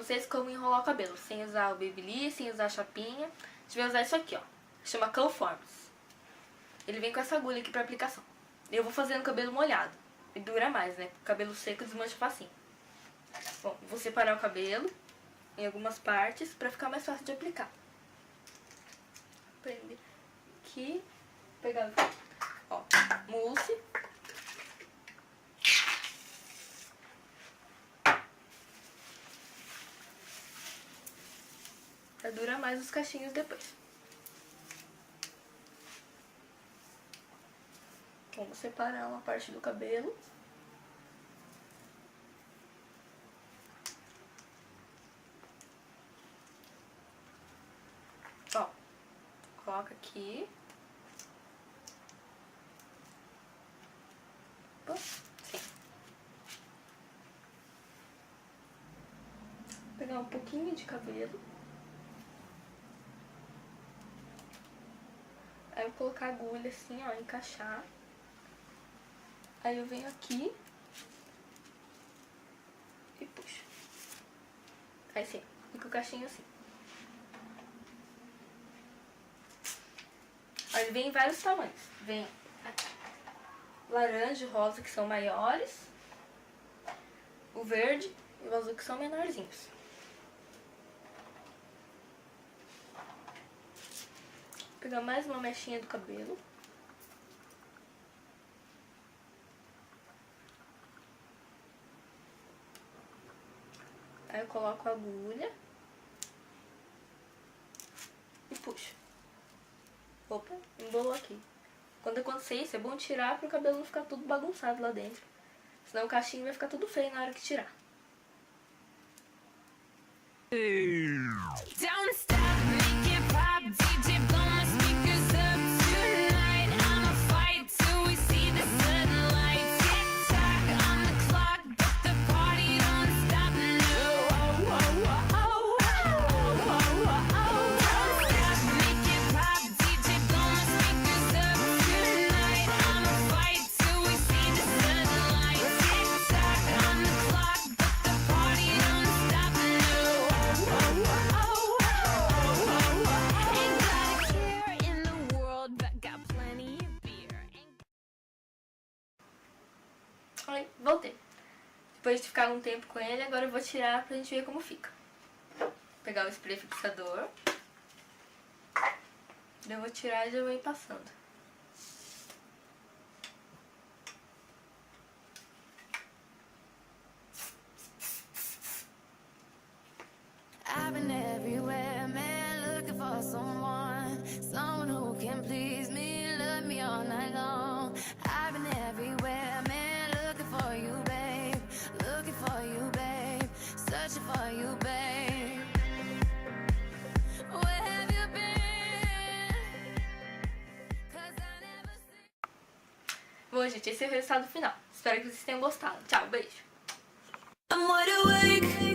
vocês como enrolar o cabelo, sem usar o Babyliss, sem usar a chapinha. A gente vai usar isso aqui, ó. Chama Curlforms. Ele vem com essa agulha aqui pra aplicação. Eu vou fazer no cabelo molhado. E dura mais, né? O cabelo seco desmancha facinho. Bom, vou separar o cabelo em algumas partes pra ficar mais fácil de aplicar. Prender aqui. Pegar, ó, mousse. Pra durar mais os cachinhos depois. Vamos separar uma parte do cabelo. Ó, coloca aqui. Opa, sim. Vou pegar um pouquinho de cabelo. Aí eu vou colocar a agulha assim, ó, encaixar. Aí eu venho aqui e puxo. Aí sim, fica o cachinho assim. Aí ele vem em vários tamanhos. Vem laranja e rosa, que são maiores. O verde e o azul, que são menorzinhos. Vou pegar mais uma mechinha do cabelo. Aí eu coloco a agulha e puxo. Opa, embolou aqui. Quando acontecer isso, é bom tirar para o cabelo não ficar tudo bagunçado lá dentro. Senão o cachinho vai ficar tudo feio na hora que tirar. Don't stop, make it pop, DJ blow my speakers up tonight. I'ma fight till we see the sunlight. Tick tock on the clock, but the party don't stop now. Don't stop, make it pop, DJ blow my speakers up tonight. I'ma fight till we see the sunlight. Tick tock on the clock, but the party don't stop now. Ai, voltei. Depois de ficar um tempo com ele, agora eu vou tirar pra gente ver como fica. Vou pegar o spray fixador. Eu vou tirar e já vou ir passando. I've been everywhere, man, looking for someone who can please me, love me all night long. I've been everywhere, man, looking for you, babe, searching for you, babe. Where have you been? 'Cause I never see. Bom, gente, esse é o resultado final. Espero que vocês tenham gostado. Tchau, beijo. I'm wide awake.